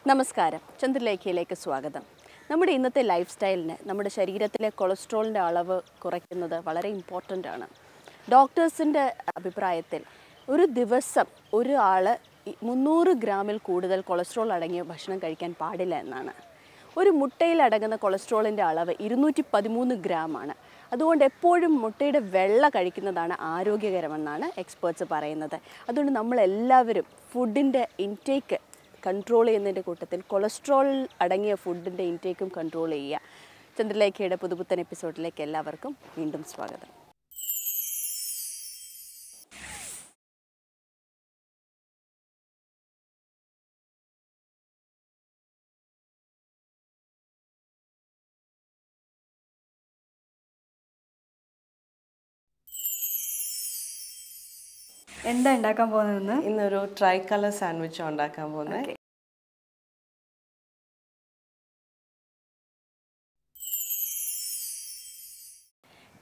നമസ്കാരം, ചന്ദ്രലേഖയിലേക്ക് സ്വാഗതം. നമ്മുടെ ഇന്നത്തെ ലൈഫ് സ്റ്റൈലിന് നമ്മുടെ ശരീരത്തിലെ കൊളസ്ട്രോളിൻ്റെ അളവ് കുറയ്ക്കുന്നത് വളരെ ഇമ്പോർട്ടൻ്റ് ആണ്. ഡോക്ടേഴ്സിൻ്റെ അഭിപ്രായത്തിൽ ഒരു ദിവസം ഒരാൾ 300 ഗ്രാമിൽ കൂടുതൽ കൊളസ്ട്രോൾ അടങ്ങിയ ഭക്ഷണം കഴിക്കാൻ പാടില്ല എന്നാണ്. ഒരു മുട്ടയിൽ അടങ്ങുന്ന കൊളസ്ട്രോളിൻ്റെ അളവ് 213 ഗ്രാമാണ്. അതുകൊണ്ട് എപ്പോഴും മുട്ടയുടെ വെള്ള കഴിക്കുന്നതാണ് ആരോഗ്യകരമെന്നാണ് എക്സ്പേർട്സ് പറയുന്നത്. അതുകൊണ്ട് നമ്മളെല്ലാവരും ഫുഡിൻ്റെ ഇൻടേക്ക് കൺട്രോൾ ചെയ്യുന്നതിൻ്റെ കൂട്ടത്തിൽ കൊളസ്ട്രോൾ അടങ്ങിയ ഫുഡിൻ്റെ ഇൻടേക്കും കൺട്രോൾ ചെയ്യുക. ചന്ദ്രലേഖയുടെ പുതുപുത്തൻ എപ്പിസോഡിലേക്ക് എല്ലാവർക്കും വീണ്ടും സ്വാഗതം. എന്താ ഉണ്ടാക്കാൻ പോകുന്നതെന്ന് ഇന്നൊരു ട്രൈ കളർ സാൻഡ്വിച്ച് ഉണ്ടാക്കാൻ പോകുന്നത്.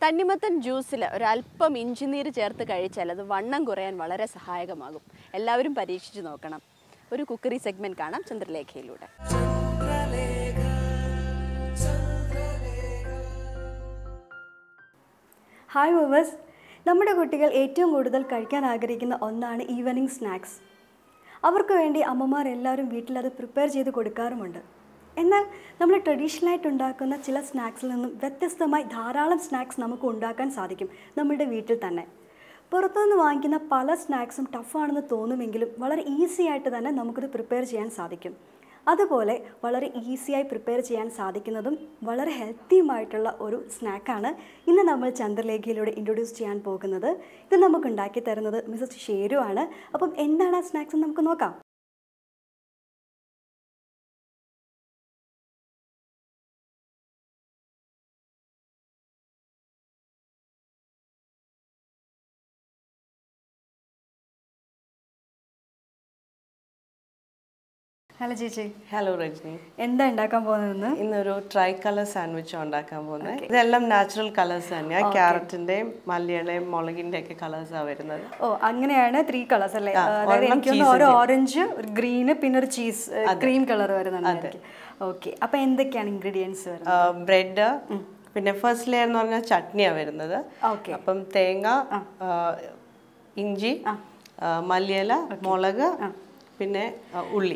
തണ്ണിമത്തൻ ജ്യൂസിൽ ഒരല്പം ഇഞ്ചിനീര് ചേർത്ത് കഴിച്ചാൽ അത് വണ്ണം കുറയാൻ വളരെ സഹായകമാകും. എല്ലാവരും പരീക്ഷിച്ച് നോക്കണം. ഒരു കുക്കറി സെഗ്മെൻറ്റ് കാണാം ചന്ദ്രലേഖയിലൂടെ. ഹായ് വ്യൂവേഴ്സ്, നമ്മുടെ കുട്ടികൾ ഏറ്റവും കൂടുതൽ കഴിക്കാൻ ആഗ്രഹിക്കുന്ന ഒന്നാണ് ഈവനിങ് സ്നാക്സ്. അവർക്ക് വേണ്ടി അമ്മമാർ എല്ലാവരും വീട്ടിലത് പ്രിപ്പയർ ചെയ്ത് കൊടുക്കാറുമുണ്ട്. എന്നാൽ നമ്മൾ ട്രഡീഷണലായിട്ട് ഉണ്ടാക്കുന്ന ചില സ്നാക്സിൽ നിന്നും വ്യത്യസ്തമായി ധാരാളം സ്നാക്സ് നമുക്ക് ഉണ്ടാക്കാൻ സാധിക്കും നമ്മുടെ വീട്ടിൽ തന്നെ. പുറത്തുനിന്ന് വാങ്ങിക്കുന്ന പല സ്നാക്സും ടഫാണെന്ന് തോന്നുമെങ്കിലും വളരെ ഈസി ആയിട്ട് തന്നെ നമുക്കത് പ്രിപ്പയർ ചെയ്യാൻ സാധിക്കും. അതുപോലെ വളരെ ഈസിയായി പ്രിപ്പയർ ചെയ്യാൻ സാധിക്കുന്നതും വളരെ ഹെൽത്തിയുമായിട്ടുള്ള ഒരു സ്നാക്കാണ് ഇന്ന് നമ്മൾ ചന്ദ്രലേഖയിലൂടെ ഇൻട്രൊഡ്യൂസ് ചെയ്യാൻ പോകുന്നത്. ഇത് നമുക്ക് ഉണ്ടാക്കി തരുന്നത് മിസ്സസ് ഷേരു ആണ്. അപ്പം എന്താണ് ആ സ്നാക്സ് എന്ന് നമുക്ക് നോക്കാം. ഹലോ ചേച്ചി. ഹലോ രജനി. എന്താ ഉണ്ടാക്കാൻ പോകുന്നതെന്ന്? ഇന്നൊരു ട്രൈ കളർ സാൻഡ്വിച്ച് ഉണ്ടാക്കാൻ പോകുന്നത്. ഇതെല്ലാം നാച്ചുറൽ കളേഴ്സ് തന്നെയാണ്. ക്യാരറ്റിന്റെയും മല്ലിയുടെയും മുളകിന്റെ ഒക്കെ കളേഴ്സാണ് വരുന്നത്. ഓ, അങ്ങനെയാണ് 3 കളേഴ്സ് അല്ലേ? അതായത് എനിക്കൊന്ന് ഒരു ഓറഞ്ച്, ഒരു ഗ്രീന്, പിന്നെ ഒരു ചീസ് ക്രീം കളർ വരുന്നുണ്ട്. ഓക്കെ, അപ്പൊ എന്തൊക്കെയാണ് ഇൻഗ്രീഡിയൻസ് വരുന്നത്? ബ്രെഡ്, പിന്നെ ഫസ്റ്റ് ലെയർ എന്ന് പറഞ്ഞാൽ ചട്നിയാണ് വരുന്നത്. അപ്പം തേങ്ങ, ഇഞ്ചി, മല്ലിയില, മുളക്, പിന്നെ ഉള്ളി.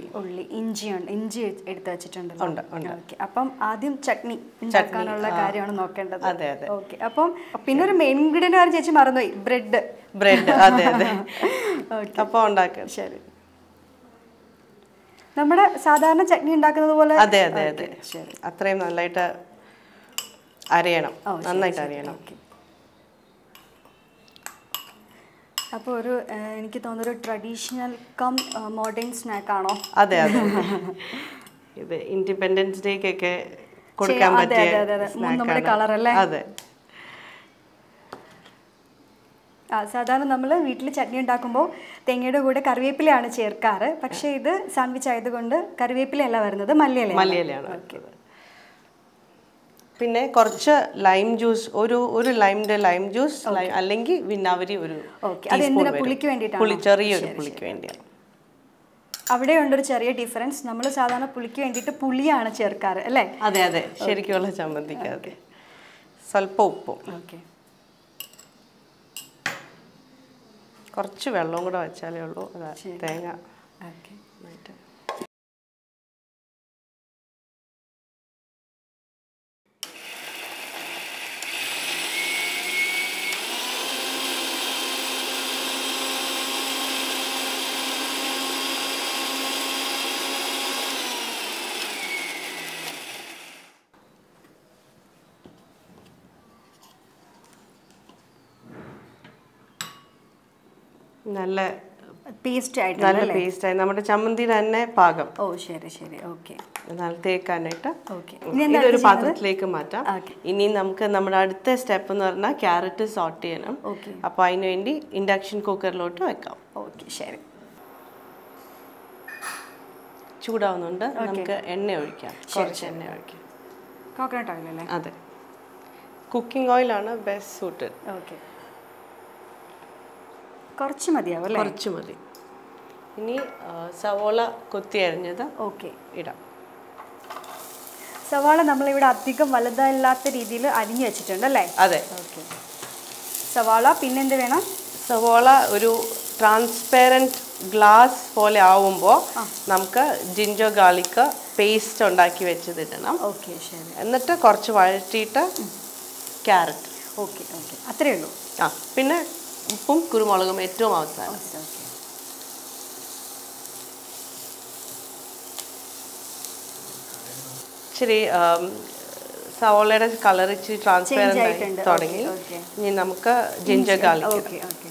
ഇഞ്ചി എടുത്ത് വെച്ചിട്ടുണ്ട്. ഓക്കെ, അപ്പം ആദ്യം ചട്നി ഉണ്ടാക്കാനുള്ള കാര്യമാണ് നോക്കേണ്ടത്. അതെ അതെ. ഓക്കെ, അപ്പം പിന്നെ ഒരു മെയിൻ ഇൻഗ്രീഡിയന്റ് ആണ് ചേച്ചി മറന്നുപോയി, ബ്രെഡ്. അതെ അതെ. അപ്പോൾ ഉണ്ടാക്കാം. ശരി, നമ്മുടെ സാധാരണ ചട്നി ഉണ്ടാക്കുന്നത് പോലെ. അതെ അതെ അതെ. ശരി, അത്രയും നന്നായിട്ട് അരയണം, നന്നായിട്ട് അരയണം. അപ്പോൾ ഒരു എനിക്ക് തോന്നുന്നൊരു ട്രഡീഷണൽ കം മോഡേൺ സ്നാക്കാണോ? അതെ അതെ. ഇത് ഇൻഡിപെൻഡൻസ് ഡേക്കൊക്കെ കൊടുക്കാൻ പറ്റിയ നമ്മുടെ കളർ അല്ലേ? അതെ. സാധാരണ നമ്മൾ വീട്ടിൽ ചട്നി ഉണ്ടാക്കുമ്പോൾ തേങ്ങയുടെ കൂടെ കറിവേപ്പിലയാണ് ചേർക്കാറ്. പക്ഷേ ഇത് സാൻഡ്വിച്ച് ആയതുകൊണ്ട് കറിവേപ്പിലയല്ല വരുന്നത്, മല്ലിയിലയാണ്. പിന്നെ കുറച്ച് ലൈം ജ്യൂസ്, ഒരു ലൈമിന്റെ ലൈം ജ്യൂസ്, അല്ലെങ്കിൽ വിനാഗിരി ഒരു ചെറിയൊരു പുളിക്ക് വേണ്ടിയാണ്. അവിടെ ഉണ്ടൊരു ചെറിയ ഡിഫറൻസ്. നമ്മൾ സാധാരണ പുളിക്ക് വേണ്ടിയിട്ട് പുളിയാണ് ചേർക്കാറ് അല്ലേ? അതെ അതെ, ശരിക്കുള്ള ചമ്മന്തിക്ക്. അതെ, സ്വല്പം ഉപ്പും. ഓക്കെ, കുറച്ച് വെള്ളവും കൂടെ വെച്ചാലേ ഉള്ളൂ തേങ്ങ. നല്ല പേസ്റ്റായി നമ്മുടെ ചമ്മന്തി തന്നെ പാകം. ഓ ശരി ശരി. ഓക്കെ, തേക്കാനായിട്ട് ഇതൊരു പാത്രത്തിലേക്ക് മാറ്റാം. ഇനി നമുക്ക് നമ്മുടെ അടുത്ത സ്റ്റെപ്പ് എന്ന് പറഞ്ഞാൽ ക്യാരറ്റ് സോട്ട് ചെയ്യണം. അപ്പോൾ അതിന് വേണ്ടി ഇൻഡക്ഷൻ കുക്കറിലോട്ട് വെക്കാം. ഓക്കെ ശരി. ചൂടാവുന്നുണ്ട്, നമുക്ക് എണ്ണ ഒഴിക്കാം. കുറച്ച് എണ്ണ ഒഴിക്കാം. കോക്കനട്ട് ഓയിൽ അല്ലേ? അതെ, കുക്കിംഗ് ഓയിലാണ് ബെസ്റ്റ് സൂട്ടഡ്. ഓക്കെ, കുറച്ച് മതിയാവും അല്ലേ? കുറച്ച് മതി. ഇനി സവോള കൊത്തി അരിഞ്ഞത് ഓക്കെ. ഇടാം. സവാള നമ്മളിവിടെ അധികം വലുതല്ലാത്ത രീതിയിൽ അരിഞ്ഞു വെച്ചിട്ടുണ്ട് അല്ലേ? അതെ. ഓക്കെ. സവാള പിന്നെന്ത് വേണം? സവോള ഒരു ട്രാൻസ്പെറൻറ്റ് ഗ്ലാസ് പോലെ ആവുമ്പോൾ നമുക്ക് ജിഞ്ചർ ഗാർലിക് പേസ്റ്റ് ഉണ്ടാക്കി വെച്ചത് ഇടണം. ഓക്കെ, ശരി. എന്നിട്ട് കുറച്ച് വഴറ്റിയിട്ട് ക്യാരറ്റ്. ഓക്കെ ഓക്കെ, അത്രയേ ഉള്ളൂ. പിന്നെ ഉപ്പും കുരുമുളകും ഏറ്റവും അവസാനം. ഇച്ചിരി സവോളയുടെ കളർ ഇച്ചിരി ട്രാൻസ്പെറൻ്റ് ആയി തുടങ്ങി. ഇനി നമുക്ക് ജിഞ്ചർ ഗാർലിക്. Okay okay.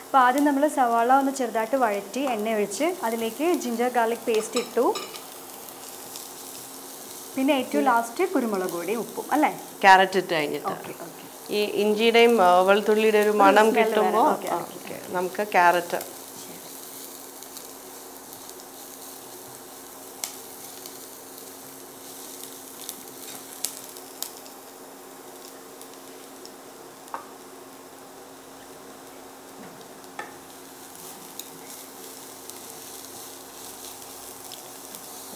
അപ്പോൾ ആദ്യം നമ്മൾ സവാള ഒന്ന് ചെറുതായിട്ട് വഴറ്റി എണ്ണ ഒഴിച്ച് അതിലേക്ക് ജിഞ്ചർ ഗാർലിക് പേസ്റ്റ് ഇട്ടു. പിന്നെ ഏറ്റവും ലാസ്റ്റ് കുരുമുളക് പൊടി ഉപ്പും അല്ലേ? ക്യാരറ്റ് ഇട്ട് കഴിഞ്ഞിട്ട് ഈ ഇഞ്ചിയുടെയും വെളുത്തുള്ളിയുടെ ഒരു മണം കിട്ടുമ്പോൾ നമുക്ക് ക്യാരറ്റ്.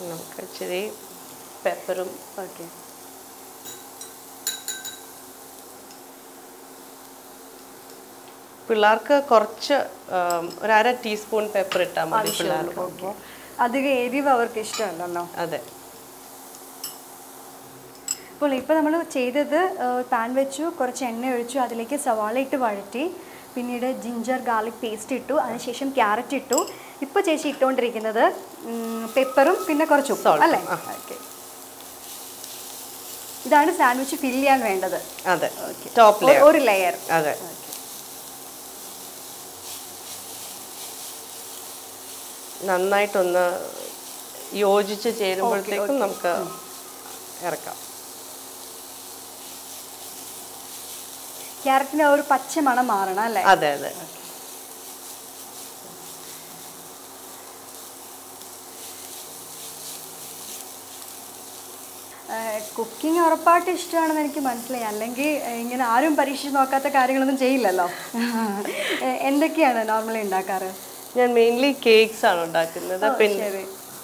നമുക്ക് ഇച്ചിരി പെപ്പറും. ഓക്കെ. പിള്ളേർക്ക് കുറച്ച് ഒരു 1/2 ടീസ്പൂൺ പെപ്പർ ഇട്ടാൽ മതി പിള്ളേർക്ക്. അധികം എരിവ് അവർക്ക് ഇഷ്ടമല്ലല്ലോ. അതെ. അപ്പോൾ ഇപ്പോൾ നമ്മൾ ചെയ്തത് പാൻ വെച്ചു, കുറച്ച് എണ്ണ ഒഴിച്ചു, അതിലേക്ക് സവാള ഇട്ട് വഴറ്റി, പിന്നീട് ജിഞ്ചർ ഗാർലിക് പേസ്റ്റ് ഇട്ടു, അതിനുശേഷം ക്യാരറ്റ് ഇട്ടു. ഇപ്പോൾ ചേച്ചി ഇട്ടുകൊണ്ടിരിക്കുന്നത് പെപ്പറും പിന്നെ കുറച്ച് ഉപ്പും അല്ലേ? ഓക്കെ. ഇതാണ് സാൻഡ്വിച്ച് ഫില്ല് ചെയ്യാൻ വേണ്ടത്. അതെ, ടോപ്പ് ലെയർ, ഒരു ലെയർ. അതെ. നന്നായിട്ടൊന്ന് യോജിച്ച് ചേരുമ്പോഴത്തേക്കും നമുക്ക് ഇറക്കാം. ക്യാരറ്റിന് ഒരു പച്ച മണം മാറണം അല്ലേ? അതെ അതെ. കുക്കിംഗ് ഉറപ്പായിട്ട് ഇഷ്ടമാണെന്ന് എനിക്ക് മനസ്സിലായി. അല്ലെങ്കിൽ ഇങ്ങനെ ആരും പരീക്ഷിച്ച് നോക്കാത്ത കാര്യങ്ങളൊന്നും ചെയ്യില്ലല്ലോ. എന്തൊക്കെയാണ് നോർമലി ഉണ്ടാക്കാറ്? ഞാൻ മെയിൻലി കേക്ക്സ് ആണ് ഉണ്ടാക്കുന്നത്. പിന്നെ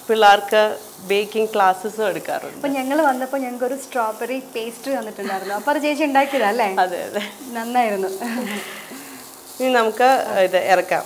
പിള്ളേർക്ക് ബേക്കിംഗ് ക്ലാസ്സസും എടുക്കാറുണ്ട്. അപ്പോൾ ഞങ്ങൾ വന്നപ്പോൾ ഞങ്ങൾക്ക് ഒരു സ്ട്രോബെറി പേസ്ട്രി തന്നിട്ടുണ്ടായിരുന്നു. അപ്പോൾ അത് ചേച്ചി ഉണ്ടാക്കിയതല്ലേ? അതെ അതെ, നന്നായിരുന്നു. ഇനി നമുക്ക് ഇത് ഇറക്കാം.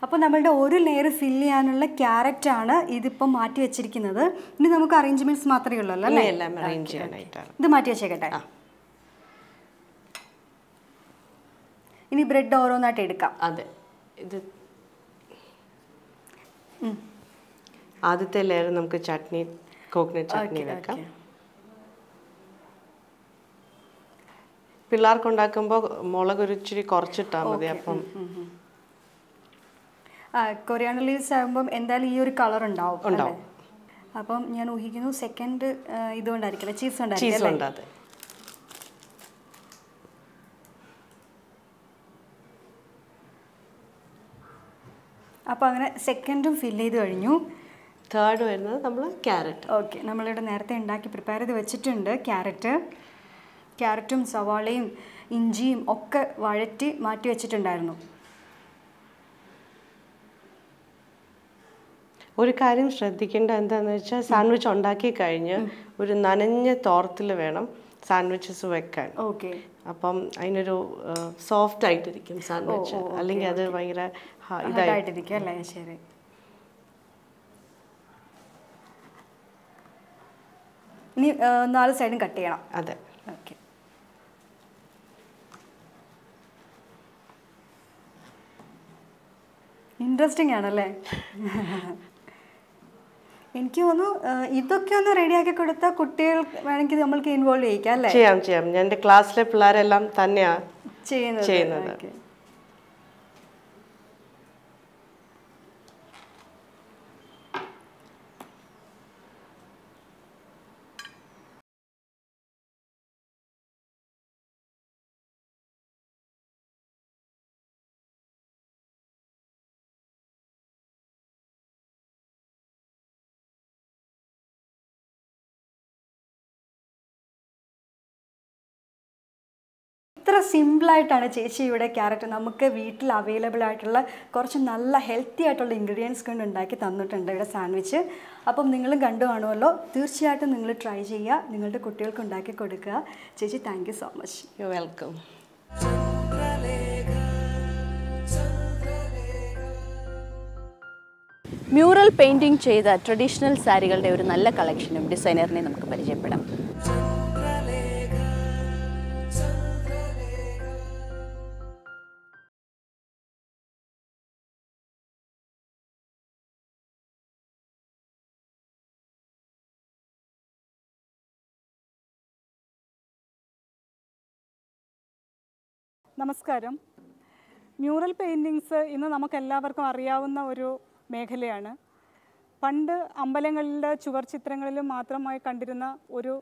അപ്പോൾ നമ്മളുടെ ഒരു ലെയർ ഫില്ല് ചെയ്യാനുള്ള ക്യാരറ്റാണ് ഇതിപ്പം മാറ്റി വെച്ചിരിക്കുന്നത്. ഇനി നമുക്ക് അറേഞ്ച്മെന്റ്സ് മാത്രമേ ഉള്ളൂ അല്ലേ? എല്ലാം അറേഞ്ച് ചെയ്യാനായിട്ടാണ്. ഇത് മാറ്റി വെച്ചേക്കട്ടെ. ഇനി ബ്രെഡ് ഓരോന്നായിട്ട് എടുക്കാം. അതെ. ഇത് ആദ്യത്തെ ലെയർ നമുക്ക് ചട്നി, കോക്കനട്ട് ചട്നി വെക്കാം. പിള്ളേർക്ക് ഉണ്ടാക്കുമ്പോൾ മുളക് ഒരു ഇച്ചിരി കുറച്ചിട്ടാൽ മതി. അപ്പം കൊറിയാണ്ടർ ലീവ്സ് ആകുമ്പം എന്തായാലും ഈ ഒരു കളർ ഉണ്ടാവും. അപ്പം ഞാൻ ഊഹിക്കുന്നു സെക്കൻഡ് ഇതുകൊണ്ടായിരിക്കില്ല, ചീസ് കൊണ്ടായിരിക്കും. അതെ. അപ്പോൾ അങ്ങനെ സെക്കൻഡും ഫില്ല് ചെയ്ത് കഴിഞ്ഞു. തേർഡ് വരുന്നത് നമ്മൾ ക്യാരറ്റ്. ഓക്കെ, നമ്മളിവിടെ നേരത്തെ ഉണ്ടാക്കി പ്രിപ്പയർ ചെയ്ത് വെച്ചിട്ടുണ്ട് ക്യാരറ്റും സവാളയും ഇഞ്ചിയും ഒക്കെ വഴറ്റി മാറ്റി വെച്ചിട്ടുണ്ടായിരുന്നു. ഒരു കാര്യം ശ്രദ്ധിക്കേണ്ട എന്താണെന്ന് വെച്ചാൽ സാൻഡ്വിച്ച് ഉണ്ടാക്കി കഴിഞ്ഞ് ഒരു നനഞ്ഞ തോർത്തിൽ വേണം സാൻഡ്വിച്ചസ് വെക്കാൻ. ഓക്കെ. അപ്പം അതിനൊരു സോഫ്റ്റ് ആയിട്ടിരിക്കും സാൻഡ്വിച്ച്. അല്ലെങ്കിൽ അത് ഭയങ്കര ഇതായിട്ടിരിക്കും അല്ലേ? ശരി. ഇനി 4 സൈഡും കട്ട് ചെയ്യണം. അതെ. ഓക്കെ. ഇൻട്രസ്റ്റിംഗ് ആണല്ലേ? എനിക്ക് തോന്നുന്നു ഇതൊക്കെ ഒന്ന് റെഡിയാക്കി കൊടുത്താൽ കുട്ടികൾ വേണമെങ്കിൽ നമ്മൾക്ക് ഇൻവോൾവ് ചെയ്യിക്കാം അല്ലേ? ചെയ്യാം. ഞാൻ എൻ്റെ ക്ലാസ്സിലെ പിള്ളേരെല്ലാം തന്നെയാണ് ചെയ്യുന്നത്. ഇത്ര സിമ്പിളായിട്ടാണ് ചേച്ചി ഇവിടെ ക്യാരറ്റ് നമുക്ക് വീട്ടിൽ അവൈലബിൾ ആയിട്ടുള്ള കുറച്ച് നല്ല ഹെൽത്തി ആയിട്ടുള്ള ഇൻഗ്രീഡിയൻസ് കൊണ്ട് ഉണ്ടാക്കി തന്നിട്ടുണ്ട് ഇവിടെ സാൻഡ്വിച്ച്. അപ്പം നിങ്ങളും കണ്ടു കാണുമല്ലോ, തീർച്ചയായിട്ടും നിങ്ങൾ ട്രൈ ചെയ്യുക, നിങ്ങളുടെ കുട്ടികൾക്ക് ഉണ്ടാക്കി കൊടുക്കുക. ചേച്ചി thank you so much. You welcome. Mural painting ചെയ്ത ട്രഡീഷണൽ സാരികളുടെ ഒരു നല്ല കളക്ഷനും ഡിസൈനറിനെ നമുക്ക് പരിചയപ്പെടാം. നമസ്കാരം. മ്യൂറൽ പെയിൻറ്റിങ്സ് ഇന്ന് നമുക്കെല്ലാവർക്കും അറിയാവുന്ന ഒരു മേഖലയാണ്. പണ്ട് അമ്പലങ്ങളിലെ ചുവർ ചിത്രങ്ങളിലും മാത്രമായി കണ്ടിരുന്ന ഒരു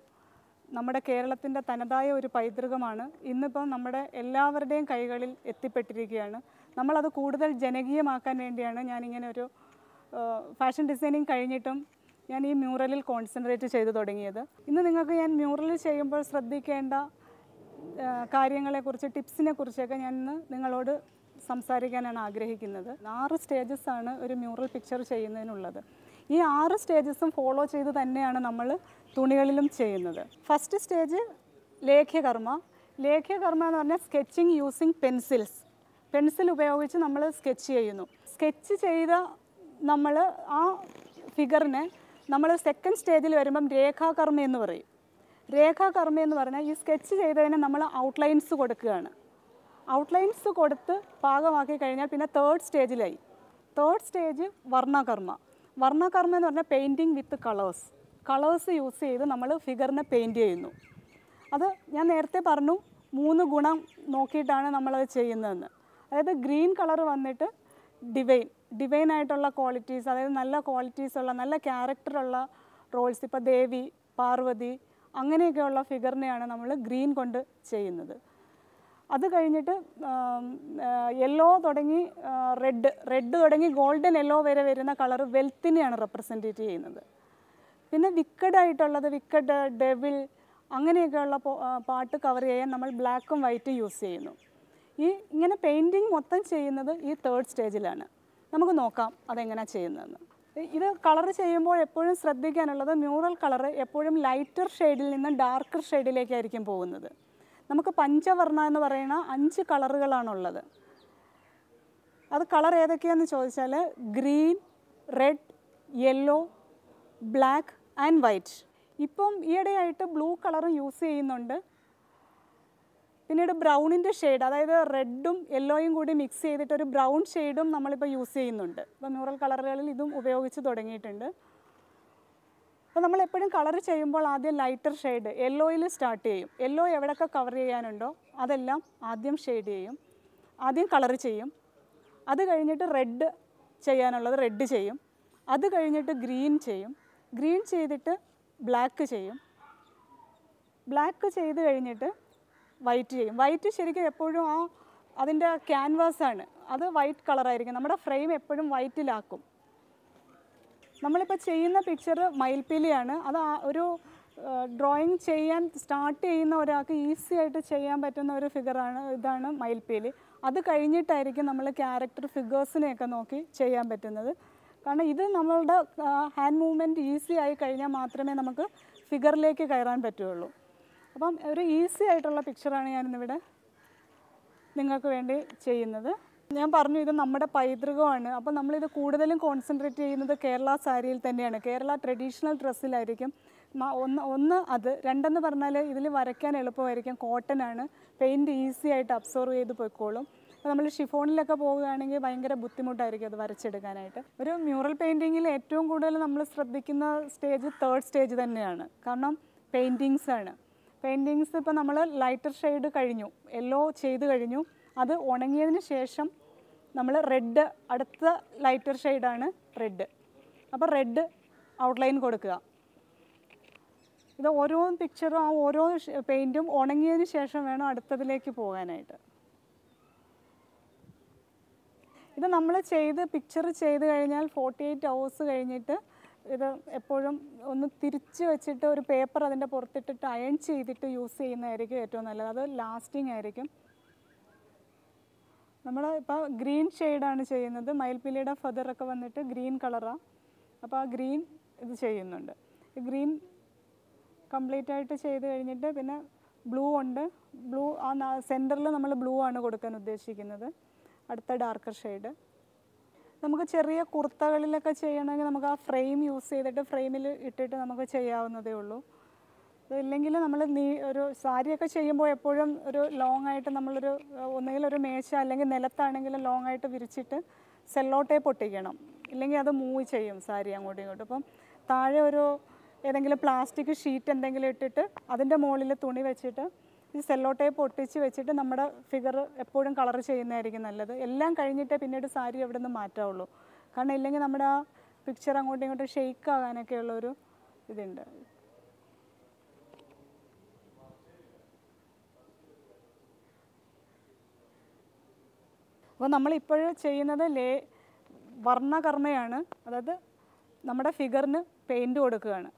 നമ്മുടെ കേരളത്തിൻ്റെ തനതായ ഒരു പൈതൃകമാണ് ഇന്നിപ്പോൾ നമ്മുടെ എല്ലാവരുടെയും കൈകളിൽ എത്തിപ്പെട്ടിരിക്കുകയാണ്. നമ്മളത് കൂടുതൽ ജനകീയമാക്കാൻ വേണ്ടിയാണ് ഞാനിങ്ങനെ ഒരു ഫാഷൻ ഡിസൈനിങ് കഴിഞ്ഞിട്ടും ഞാൻ ഈ മ്യൂറലിൽ കോൺസെൻട്രേറ്റ് ചെയ്തു തുടങ്ങിയത്. ഇന്ന് നിങ്ങൾക്ക് ഞാൻ മ്യൂറലിൽ ചെയ്യുമ്പോൾ ശ്രദ്ധിക്കേണ്ട കാര്യങ്ങളെക്കുറിച്ച്, ടിപ്സിനെ കുറിച്ചൊക്കെ ഞാൻ ഇന്ന് നിങ്ങളോട് സംസാരിക്കാനാണ് ആഗ്രഹിക്കുന്നത്. 6 സ്റ്റേജസാണ് ഒരു മ്യൂറൽ പിക്ചർ ചെയ്യുന്നതിനുള്ളത്. ഈ 6 സ്റ്റേജസും ഫോളോ ചെയ്ത് തന്നെയാണ് നമ്മൾ തുണികളിലും ചെയ്യുന്നത്. First stage ലേഖ്യകർമ്മ. ലേഖ്യകർമ്മ എന്ന് പറഞ്ഞാൽ സ്കെച്ചിങ് യൂസിങ് പെൻസിൽ ഉപയോഗിച്ച് നമ്മൾ സ്കെച്ച് ചെയ്യുന്നു. സ്കെച്ച് ചെയ്ത നമ്മൾ ആ ഫിഗറിനെ നമ്മൾ സെക്കൻഡ് സ്റ്റേജിൽ വരുമ്പം രേഖാകർമ്മ എന്ന് പറയും. രേഖാകർമ്മ എന്ന് പറഞ്ഞാൽ ഈ സ്കെച്ച് ചെയ്തതിന് നമ്മൾ ഔട്ട്ലൈൻസ് കൊടുക്കുകയാണ്. ഔട്ട്ലൈൻസ് കൊടുത്ത് പാകമാക്കി കഴിഞ്ഞാൽ പിന്നെ തേർഡ് സ്റ്റേജിലായി. തേർഡ് സ്റ്റേജ് വർണ്ണകർമ്മ. വർണ്ണകർമ്മ എന്ന് പറഞ്ഞാൽ പെയിൻറ്റിങ് വിത്ത് കളേഴ്സ് യൂസ് ചെയ്ത് നമ്മൾ ഫിഗറിനെ പെയിൻറ്റ് ചെയ്യുന്നു. അത് ഞാൻ നേരത്തെ പറഞ്ഞു 3 ഗുണം നോക്കിയിട്ടാണ് നമ്മളത് ചെയ്യുന്നതെന്ന്. അതായത് ഗ്രീൻ കളർ വന്നിട്ട് ഡിവൈൻ ആയിട്ടുള്ള ക്വാളിറ്റീസ്, അതായത് നല്ല ക്വാളിറ്റീസുള്ള നല്ല ക്യാരക്ടറുള്ള റോൾസ്, ഇപ്പോൾ ദേവി, പാർവതി അങ്ങനെയൊക്കെയുള്ള ഫിഗറിനെയാണ് നമ്മൾ ഗ്രീൻ കൊണ്ട് ചെയ്യുന്നത്. അത് കഴിഞ്ഞിട്ട് യെല്ലോ തുടങ്ങി റെഡ് തുടങ്ങി ഗോൾഡൻ യെല്ലോ വരെ വരുന്ന കളർ വെൽത്തിനെയാണ് റെപ്രസെൻറ്റേറ്റ് ചെയ്യുന്നത്. പിന്നെ വിക്കഡായിട്ടുള്ളത്, വിക്കഡ്, ഡെവിൾ അങ്ങനെയൊക്കെയുള്ള പാട്ട് കവർ ചെയ്യാൻ നമ്മൾ ബ്ലാക്കും വൈറ്റും യൂസ് ചെയ്യുന്നു. ഇങ്ങനെ പെയിൻറ്റിങ് മൊത്തം ചെയ്യുന്നത് ഈ തേർഡ് സ്റ്റേജിലാണ്. നമുക്ക് നോക്കാം അതെങ്ങനെയാണ് ചെയ്യുന്നതെന്ന്. ഇത് കളർ ചെയ്യുമ്പോൾ എപ്പോഴും ശ്രദ്ധിക്കാനുള്ളത്, മ്യൂറൽ കളർ എപ്പോഴും ലൈറ്റർ ഷെയ്ഡിൽ നിന്ന് ഡാർക്കർ ഷെയ്ഡിലേക്കായിരിക്കും പോകുന്നത്. നമുക്ക് പഞ്ചവർണ്ണ എന്ന് പറയുന്ന 5 കളറുകളാണുള്ളത്. അത് കളർ ഏതൊക്കെയാണെന്ന് ചോദിച്ചാൽ green, red, yellow, black and white. ഇപ്പം ഈയിടെയായിട്ട് ബ്ലൂ കളറും യൂസ് ചെയ്യുന്നുണ്ട്. പിന്നീട് ബ്രൗണിൻ്റെ ഷെയ്ഡ്, അതായത് റെഡും യെല്ലോയും കൂടി മിക്സ് ചെയ്തിട്ടൊരു ബ്രൗൺ ഷെയ്ഡും നമ്മളിപ്പോൾ യൂസ് ചെയ്യുന്നുണ്ട്. ഇപ്പോൾ മ്യൂറൽ കളറുകളിൽ ഇതും ഉപയോഗിച്ച് തുടങ്ങിയിട്ടുണ്ട്. അപ്പോൾ നമ്മളെപ്പോഴും കളർ ചെയ്യുമ്പോൾ ആദ്യം ലൈറ്റർ ഷെയ്ഡ് യെല്ലോയിൽ സ്റ്റാർട്ട് ചെയ്യും. യെല്ലോ എവിടെയൊക്കെ കവർ ചെയ്യാനുണ്ടോ അതെല്ലാം ആദ്യം ഷെയ്ഡ് ചെയ്യും, ആദ്യം കളർ ചെയ്യും. അത് കഴിഞ്ഞിട്ട് റെഡ് ചെയ്യാനുള്ളത് റെഡ് ചെയ്യും. അത് കഴിഞ്ഞിട്ട് ഗ്രീൻ ചെയ്യും. ഗ്രീൻ ചെയ്തിട്ട് ബ്ലാക്ക് ചെയ്യും. ബ്ലാക്ക് ചെയ്ത് കഴിഞ്ഞിട്ട് വൈറ്റ് ചെയ്യും. വൈറ്റ് ശരിക്കും എപ്പോഴും അതിൻ്റെ ക്യാൻവാസാണ്, അത് വൈറ്റ് കളറായിരിക്കും. നമ്മുടെ ഫ്രെയിം എപ്പോഴും വൈറ്റിലാക്കും. നമ്മളിപ്പോൾ ചെയ്യുന്ന പിക്ചർ മയിൽപ്പീലിയാണ്. അത് ഒരു ഡ്രോയിങ് ചെയ്യാൻ സ്റ്റാർട്ട് ചെയ്യുന്ന ഒരാൾക്ക് ഈസി ആയിട്ട് ചെയ്യാൻ പറ്റുന്ന ഒരു ഇതാണ് മയിൽപ്പീലി. അത് കഴിഞ്ഞിട്ടായിരിക്കും നമ്മൾ ക്യാരക്ടർ ഫിഗേഴ്സിനെയൊക്കെ നോക്കി ചെയ്യാൻ പറ്റുന്നത്. കാരണം ഇത് നമ്മളുടെ ഹാൻഡ് മൂവ്മെൻറ്റ് ഈസി ആയി കഴിഞ്ഞാൽ മാത്രമേ നമുക്ക് ഫിഗറിലേക്ക് കയറാൻ പറ്റുള്ളൂ. അപ്പം ഒരു ഈസി ആയിട്ടുള്ള പിക്ചറാണ് ഞാനിന്നിവിടെ നിങ്ങൾക്ക് വേണ്ടി ചെയ്യുന്നത്. ഞാൻ പറഞ്ഞു ഇത് നമ്മുടെ പൈതൃകമാണ്. അപ്പോൾ നമ്മളിത് കൂടുതലും കോൺസെൻട്രേറ്റ് ചെയ്യുന്നത് കേരള സാരിയിൽ തന്നെയാണ്, കേരള ട്രഡീഷണൽ ഡ്രസ്സിലായിരിക്കും. ഒന്ന് അത്, രണ്ടെന്ന് പറഞ്ഞാൽ ഇതിൽ വരയ്ക്കാൻ എളുപ്പമായിരിക്കും, കോട്ടനാണ്, പെയിൻറ്റ് ഈസി ആയിട്ട് അബ്സോർവ് ചെയ്ത് പോയിക്കോളും. അപ്പോൾ നമ്മൾ ഷിഫോണിലൊക്കെ പോവുകയാണെങ്കിൽ ഭയങ്കര ബുദ്ധിമുട്ടായിരിക്കും അത് വരച്ചെടുക്കാനായിട്ട്. ഒരു മ്യൂറൽ പെയിൻറ്റിങ്ങിൽ ഏറ്റവും കൂടുതൽ നമ്മൾ ശ്രദ്ധിക്കുന്ന സ്റ്റേജ് തേർഡ് സ്റ്റേജ് തന്നെയാണ്. കാരണം പെയിൻറ്റിങ്സാണ്. പെയിൻറ്റിങ്സ് ഇപ്പോൾ നമ്മൾ ലൈറ്റർ ഷെയ്ഡ് കഴിഞ്ഞു, യെല്ലോ ചെയ്ത് കഴിഞ്ഞു. അത് ഉണങ്ങിയതിന് ശേഷം നമ്മൾ റെഡ്, അടുത്ത ലൈറ്റർ ഷെയ്ഡാണ് റെഡ്. അപ്പോൾ റെഡ് ഔട്ട്ലൈൻ കൊടുക്കുക. ഇത് ഓരോ പിക്ചറും ഓരോ പെയിൻറ്റും ഉണങ്ങിയതിന് ശേഷം വേണം അടുത്തതിലേക്ക് പോകാനായിട്ട്. ഇത് നമ്മൾ പിക്ചർ ചെയ്ത് കഴിഞ്ഞാൽ 48 hours കഴിഞ്ഞിട്ട് ഇത് എപ്പോഴും ഒന്ന് തിരിച്ച് വെച്ചിട്ട് ഒരു പേപ്പർ അതിൻ്റെ പുറത്തിട്ടിട്ട് അയൺ ചെയ്തിട്ട് യൂസ് ചെയ്യുന്നതായിരിക്കും ഏറ്റവും നല്ലത്. അത് ലാസ്റ്റിംഗ് ആയിരിക്കും. നമ്മൾ ഇപ്പോൾ ഗ്രീൻ ഷെയ്ഡാണ് ചെയ്യുന്നത്. മയിൽപ്പീലിയുടെ ഫെദറൊക്കെ വന്നിട്ട് ഗ്രീൻ കളറാണ്. അപ്പോൾ ആ ഗ്രീൻ ഇത് ചെയ്യുന്നുണ്ട്. ഈ ഗ്രീൻ കംപ്ലീറ്റ് ആയിട്ട് ചെയ്ത് കഴിഞ്ഞിട്ട് പിന്നെ ബ്ലൂ ഉണ്ട്. ബ്ലൂ ആ സെൻറ്ററിൽ നമ്മൾ ബ്ലൂ ആണ് കൊടുക്കാൻ ഉദ്ദേശിക്കുന്നത്. അടുത്ത ഡാർക്കർ ഷെയ്ഡ്. നമുക്ക് ചെറിയ കുർത്തകളിലൊക്കെ ചെയ്യണമെങ്കിൽ നമുക്ക് ആ ഫ്രെയിം യൂസ് ചെയ്തിട്ട് ഫ്രെയിമിൽ ഇട്ടിട്ട് നമുക്ക് ചെയ്യാവുന്നതേ ഉള്ളൂ. ഇല്ലെങ്കിൽ നമ്മൾ ഒരു സാരിയൊക്കെ ചെയ്യുമ്പോൾ എപ്പോഴും ഒരു ലോങ് ആയിട്ട് നമ്മളൊരു ഒന്നുകിൽ ഒരു മേശ അല്ലെങ്കിൽ നിലത്താണെങ്കിൽ ലോങ് ആയിട്ട് വിരിച്ചിട്ട് സെല്ലോ ടേപ്പ് ഒട്ടിക്കണം. ഇല്ലെങ്കിൽ അത് മൂവ് ചെയ്യും സാരി അങ്ങോട്ടും ഇങ്ങോട്ടും. അപ്പം താഴെ ഒരു ഏതെങ്കിലും പ്ലാസ്റ്റിക് ഷീറ്റ് എന്തെങ്കിലും ഇട്ടിട്ട് അതിൻ്റെ മുകളിൽ തുണി വെച്ചിട്ട് ഈ സെല്ലോ ടേപ്പ് ഒട്ടിച്ച് വെച്ചിട്ട് നമ്മുടെ ഫിഗർ എപ്പോഴും കളർ ചെയ്യുന്നതായിരിക്കും നല്ലത്. എല്ലാം കഴിഞ്ഞിട്ടേ പിന്നീട് സാരി അവിടെ നിന്ന് മാറ്റാവുള്ളൂ. കാരണം ഇല്ലെങ്കിൽ നമ്മുടെ ആ പിക്ചർ അങ്ങോട്ടും ഇങ്ങോട്ടും ഷെയ്ക്ക് ആകാനൊക്കെ ഉള്ളൊരു ഇതുണ്ട്. അപ്പോൾ നമ്മളിപ്പോൾ ചെയ്യുന്നത് വർണ്ണകർമ്മയാണ്. അതായത് നമ്മുടെ ഫിഗറിന് പെയിൻറ്റ് കൊടുക്കുകയാണ്.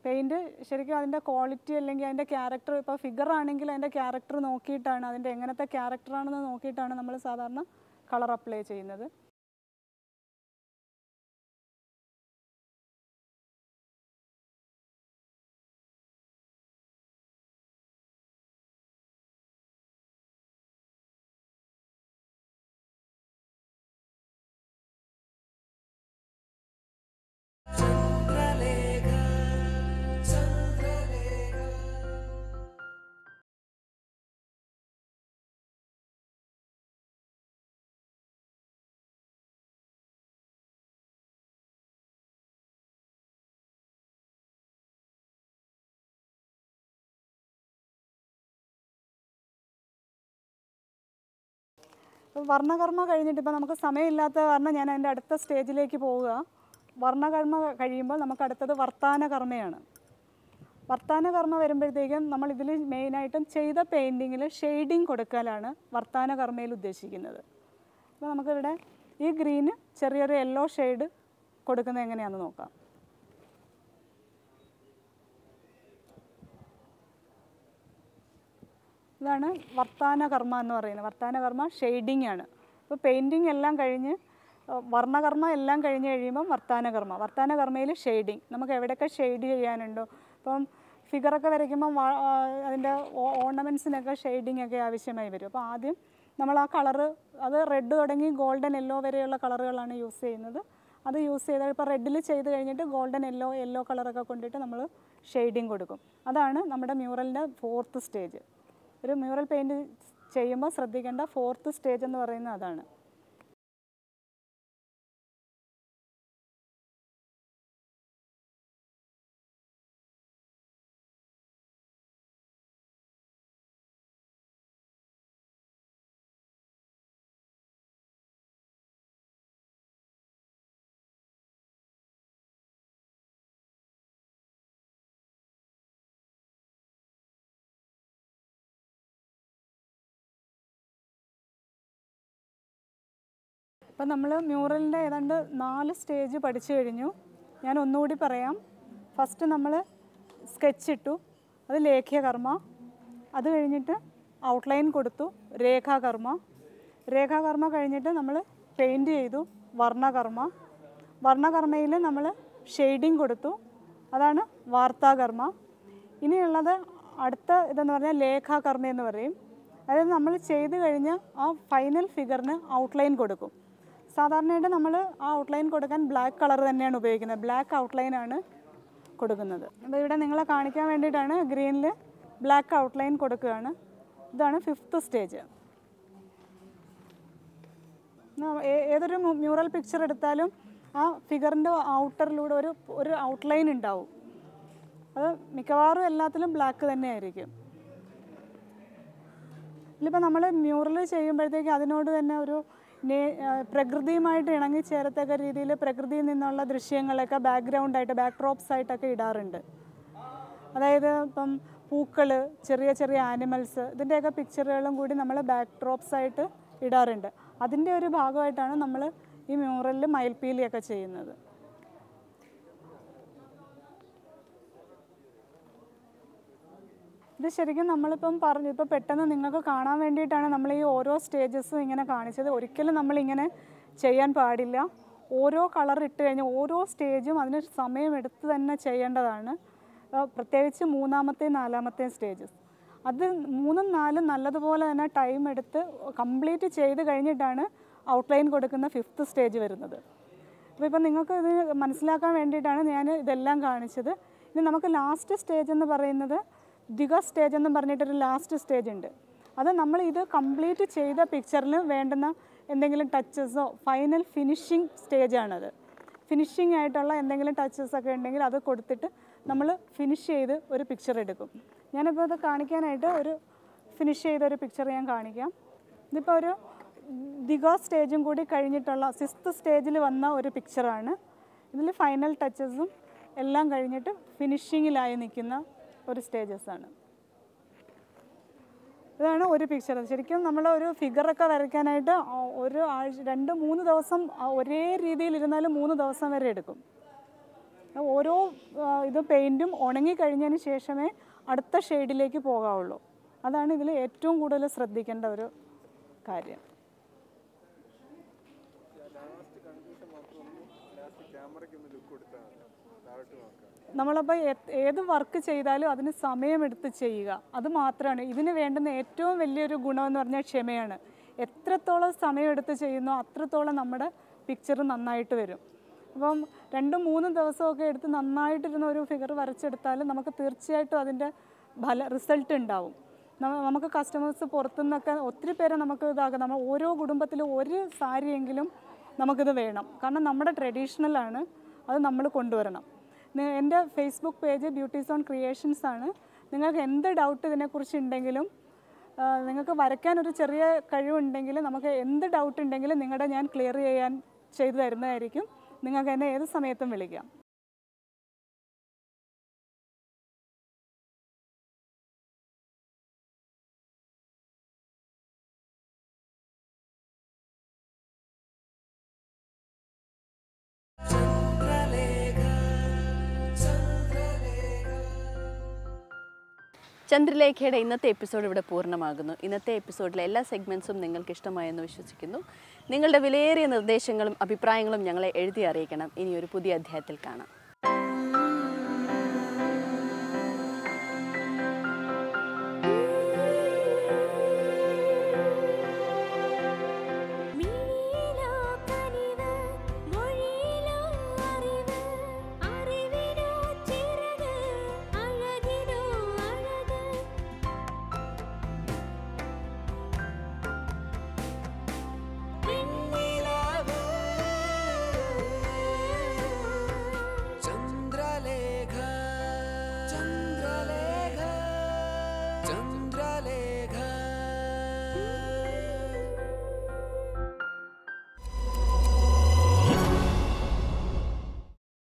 പെയിൻറ്റ് ശരിക്കും അതിൻ്റെ ക്വാളിറ്റി അല്ലെങ്കിൽ അതിൻ്റെ ക്യാരക്ടർ, ഇപ്പോൾ ഫിഗർ ആണെങ്കിൽ അതിൻ്റെ ക്യാരക്ടർ നോക്കിയിട്ടാണ്, അതിൻ്റെ എങ്ങനത്തെ ക്യാരക്ടറാണെന്ന് നോക്കിയിട്ടാണ് നമ്മൾ സാധാരണ കളർ അപ്ലൈ ചെയ്യുന്നത്. വർണ്ണകർമ്മ കഴിഞ്ഞിട്ട് ഇപ്പോൾ നമുക്ക് സമയമില്ലാത്ത കാരണം ഞാൻ അതിൻ്റെ അടുത്ത സ്റ്റേജിലേക്ക് പോവുക. വർണ്ണകർമ്മ കഴിയുമ്പോൾ നമുക്ക് അടുത്തത് വർത്താനകർമ്മയാണ്. വർത്താനകർമ്മ വരുമ്പോഴത്തേക്കും നമ്മളിതിൽ മെയിനായിട്ടും ചെയ്ത പെയിൻറ്റിങ്ങിൽ ഷെയ്ഡിങ് കൊടുക്കലാണ് വർത്താനകർമ്മയിൽ ഉദ്ദേശിക്കുന്നത്. അപ്പോൾ നമുക്കിവിടെ ഈ ഗ്രീന് ചെറിയൊരു യെല്ലോ ഷെയ്ഡ് കൊടുക്കുന്നത് എങ്ങനെയാണെന്ന് നോക്കാം. ഇതാണ് വർത്താനകർമ്മ എന്ന് പറയുന്നത്. വർത്താനകർമ്മ ഷെയ്ഡിങ് ആണ്. അപ്പോൾ പെയിൻറ്റിങ് എല്ലാം കഴിഞ്ഞ് വർണ്ണകർമ്മ എല്ലാം കഴിഞ്ഞ് കഴിയുമ്പം വർത്താനകർമ്മ. വർത്താനകർമ്മയിൽ ഷെയ്ഡിങ്, നമുക്ക് എവിടെയൊക്കെ ഷെയ്ഡ് ചെയ്യാനുണ്ടോ, ഇപ്പം ഫിഗറൊക്കെ വരയ്ക്കുമ്പം അതിൻ്റെ ഓർണമെൻറ്റ്സിനൊക്കെ ഷെയ്ഡിങ് ഒക്കെ ആവശ്യമായി വരും. അപ്പോൾ ആദ്യം നമ്മൾ ആ കളറ്, അത് റെഡ് തുടങ്ങി ഗോൾഡൻ യെല്ലോ വരെയുള്ള കളറുകളാണ് യൂസ് ചെയ്യുന്നത്. അത് യൂസ് ചെയ്താൽ ഇപ്പോൾ റെഡിൽ ചെയ്ത് കഴിഞ്ഞിട്ട് ഗോൾഡൻ യെല്ലോ കളറൊക്കെ കൊണ്ടിട്ട് നമ്മൾ ഷെയ്ഡിങ് കൊടുക്കും. അതാണ് നമ്മുടെ മ്യൂറലിൻ്റെ 4th സ്റ്റേജ്. ഒരു മ്യൂറൽ പെയിൻറ്റ് ചെയ്യുമ്പോൾ ശ്രദ്ധിക്കേണ്ട 4th സ്റ്റേജ് എന്ന് പറയുന്നത് അതാണ്. ഇപ്പം നമ്മൾ മ്യൂറലിൻ്റെ ഏതാണ്ട് 4 സ്റ്റേജ് പഠിച്ചു കഴിഞ്ഞു. ഞാൻ ഒന്നുകൂടി പറയാം. ഫസ്റ്റ് നമ്മൾ സ്കെച്ച് ഇട്ടു, അത് ലേഖ്യകർമ്മ. അത് കഴിഞ്ഞിട്ട് ഔട്ട്ലൈൻ കൊടുത്തു, രേഖാകർമ്മ. രേഖാകർമ്മ കഴിഞ്ഞിട്ട് നമ്മൾ പെയിൻറ്റ് ചെയ്തു, വർണ്ണകർമ്മ. വർണ്ണകർമ്മയിൽ നമ്മൾ ഷെയ്ഡിങ് കൊടുത്തു, അതാണ് വാർത്താകർമ്മ. ഇനിയുള്ളത് അടുത്ത ഇതെന്ന് പറഞ്ഞാൽ ലേഖാകർമ്മ എന്ന് പറയും. അതായത് നമ്മൾ ചെയ്ത് കഴിഞ്ഞ് ആ ഫൈനൽ ഫിഗറിന് ഔട്ട്ലൈൻ കൊടുക്കും. സാധാരണയായിട്ട് നമ്മൾ ആ ഔട്ട്ലൈൻ കൊടുക്കാൻ ബ്ലാക്ക് കളർ തന്നെയാണ് ഉപയോഗിക്കുന്നത്. ബ്ലാക്ക് ഔട്ട്ലൈനാണ് കൊടുക്കുന്നത്. അപ്പോൾ ഇവിടെ നിങ്ങളെ കാണിക്കാൻ വേണ്ടിയിട്ടാണ് ഗ്രീനിൽ ബ്ലാക്ക് ഔട്ട്ലൈൻ കൊടുക്കുകയാണ്. ഇതാണ് 5th സ്റ്റേജ്. ഏതൊരു മ്യൂറൽ പിക്ചർ എടുത്താലും ആ ഫിഗറിൻ്റെ ഔട്ടറിലൂടെ ഒരു ഔട്ട്ലൈൻ ഉണ്ടാവും. അത് മിക്കവാറും എല്ലാത്തിലും ബ്ലാക്ക് തന്നെയായിരിക്കും. ഇതിലിപ്പോൾ നമ്മൾ മ്യൂറൽ ചെയ്യുമ്പോഴത്തേക്ക് അതിനോട് തന്നെ ഒരു പ്രകൃതിയുമായിട്ട് ഇണങ്ങിച്ചേരത്തക്ക രീതിയിൽ പ്രകൃതിയിൽ നിന്നുള്ള ദൃശ്യങ്ങളൊക്കെ ബാക്ക്ഗ്രൗണ്ടായിട്ട് ബാക്ക്ഡ്രോപ്സ് ആയിട്ടൊക്കെ ഇടാറുണ്ട്. അതായത് ഇപ്പം പൂക്കൾ, ചെറിയ ചെറിയ ആനിമൽസ്, ഇതിൻ്റെയൊക്കെ പിക്ചറുകളും കൂടി നമ്മൾ ബാക്ക്ഡ്രോപ്സ് ആയിട്ട് ഇടാറുണ്ട്. അതിൻ്റെ ഒരു ഭാഗമായിട്ടാണ് നമ്മൾ ഈ മ്യൂറലിൽ മയിൽപ്പീലിയൊക്കെ ചെയ്യുന്നത്. ഇത് ശരിക്കും നമ്മളിപ്പം പറഞ്ഞു, ഇപ്പോൾ പെട്ടെന്ന് നിങ്ങൾക്ക് കാണാൻ വേണ്ടിയിട്ടാണ് നമ്മൾ ഈ ഓരോ സ്റ്റേജസും ഇങ്ങനെ കാണിച്ചത്. ഒരിക്കലും നമ്മളിങ്ങനെ ചെയ്യാൻ പാടില്ല. ഓരോ കളർ ഇട്ട് കഴിഞ്ഞാൽ ഓരോ സ്റ്റേജും അതിന് സമയമെടുത്ത് തന്നെ ചെയ്യേണ്ടതാണ്. പ്രത്യേകിച്ച് മൂന്നാമത്തെയും നാലാമത്തെയും സ്റ്റേജസ്. അത് 3ഉം 4ഉം നല്ലതുപോലെ തന്നെ ടൈം എടുത്ത് കംപ്ലീറ്റ് ചെയ്ത് കഴിഞ്ഞിട്ടാണ് ഔട്ട്ലൈൻ കൊടുക്കുന്ന 5th സ്റ്റേജ് വരുന്നത്. അപ്പോൾ ഇപ്പം നിങ്ങൾക്ക് ഇത് മനസ്സിലാക്കാൻ വേണ്ടിയിട്ടാണ് ഞാൻ ഇതെല്ലാം കാണിച്ചത്. ഇനി നമുക്ക് ലാസ്റ്റ് സ്റ്റേജ് എന്ന് പറയുന്നത് ദിഗ സ്റ്റേജ് എന്ന് പറഞ്ഞിട്ടൊരു ലാസ്റ്റ് സ്റ്റേജ് ഉണ്ട്. അത് നമ്മൾ ഇത് കംപ്ലീറ്റ് ചെയ്ത പിക്ചറിൽ വേണ്ടുന്ന എന്തെങ്കിലും ടച്ചസോ ഫൈനൽ ഫിനിഷിങ് സ്റ്റേജാണത്. ഫിനിഷിംഗ് ആയിട്ടുള്ള എന്തെങ്കിലും ടച്ചസ് ഒക്കെ ഉണ്ടെങ്കിൽ അത് കൊടുത്തിട്ട് നമ്മൾ ഫിനിഷ് ചെയ്ത് ഒരു പിക്ചർ എടുക്കും. ഞാനിപ്പോൾ ഇത് കാണിക്കാനായിട്ട് ഒരു ഫിനിഷ് ചെയ്തൊരു പിക്ചർ ഞാൻ കാണിക്കാം. ഇതിപ്പോൾ ഒരു ദിഗ സ്റ്റേജും കൂടി കഴിഞ്ഞിട്ടുള്ള 6th സ്റ്റേജിൽ വന്ന ഒരു പിക്ചറാണ്. ഇതിൽ ഫൈനൽ ടച്ചസും എല്ലാം കഴിഞ്ഞിട്ട് ഫിനിഷിങ്ങിലായി നിൽക്കുന്ന ഒരു സ്റ്റേജസാണ്. ഇതാണ് ഒരു പിക്ചർ. ശരിക്കും നമ്മൾ ഒരു ഫിഗറൊക്കെ വരയ്ക്കാനായിട്ട് ഒരു 2-3 ദിവസം ഒരേ രീതിയിലിരുന്നാലും 3 ദിവസം വരെ എടുക്കും. ഓരോ ഇത് പെയിൻറ്റും ഉണങ്ങി കഴിഞ്ഞതിന് ശേഷമേ അടുത്ത ഷെയ്ഡിലേക്ക് പോകാവുള്ളൂ. അതാണ് ഇതിൽ ഏറ്റവും കൂടുതൽ ശ്രദ്ധിക്കേണ്ട ഒരു കാര്യം. നമ്മളപ്പോൾ ഏത് വർക്ക് ചെയ്താലും അതിന് സമയമെടുത്ത് ചെയ്യുക, അത് മാത്രമാണ് ഇതിന് വേണ്ടുന്ന ഏറ്റവും വലിയൊരു ഗുണമെന്ന് പറഞ്ഞാൽ ക്ഷമയാണ്. എത്രത്തോളം സമയമെടുത്ത് ചെയ്യുന്നോ അത്രത്തോളം നമ്മുടെ പിക്ചർ നന്നായിട്ട് വരും. അപ്പം 2-3 ദിവസമൊക്കെ എടുത്ത് നന്നായിട്ടിരുന്ന ഒരു ഫിഗർ വരച്ചെടുത്താൽ നമുക്ക് തീർച്ചയായിട്ടും അതിൻ്റെ റിസൾട്ട് ഉണ്ടാവും. നമുക്ക് കസ്റ്റമേഴ്സ് പുറത്തുനിന്നൊക്കെ ഒത്തിരി പേരെ നമുക്ക് ഇതാക്കാം. നമ്മൾ ഓരോ കുടുംബത്തിലും ഒരു സാരിയെങ്കിലും നമുക്കിത് വേണം. കാരണം നമ്മുടെ ട്രഡീഷണലാണ്, അത് നമ്മൾ കൊണ്ടുവരണം. എൻ്റെ Facebook page beauty zone creations ആണ്. നിങ്ങൾക്ക് എന്ത് ഡൗട്ട് ഇതിനെക്കുറിച്ച് ഉണ്ടെങ്കിലും, നിങ്ങൾക്ക് വരയ്ക്കാനൊരു ചെറിയ കഴിവുണ്ടെങ്കിൽ നമുക്ക് എന്ത് ഡൗട്ട് ഉണ്ടെങ്കിലും ഞാൻ ക്ലിയർ ചെയ്തു തരുന്നതായിരിക്കും. നിങ്ങൾക്ക് എന്നെ ഏത് സമയത്തും വിളിക്കാം. ചന്ദ്രലേഖയുടെ ഇന്നത്തെ എപ്പിസോഡ് ഇവിടെ പൂർണ്ണമാകുന്നു. ഇന്നത്തെ എപ്പിസോഡിലെ എല്ലാ സെഗ്മെൻറ്റ്സും നിങ്ങൾക്ക് ഇഷ്ടമായെന്ന് വിശ്വസിക്കുന്നു. നിങ്ങളുടെ വിലയേറിയ നിർദ്ദേശങ്ങളും അഭിപ്രായങ്ങളും ഞങ്ങളെ എഴുതി അറിയിക്കണം. ഇനി ഒരു പുതിയ അധ്യായത്തിൽ കാണാം.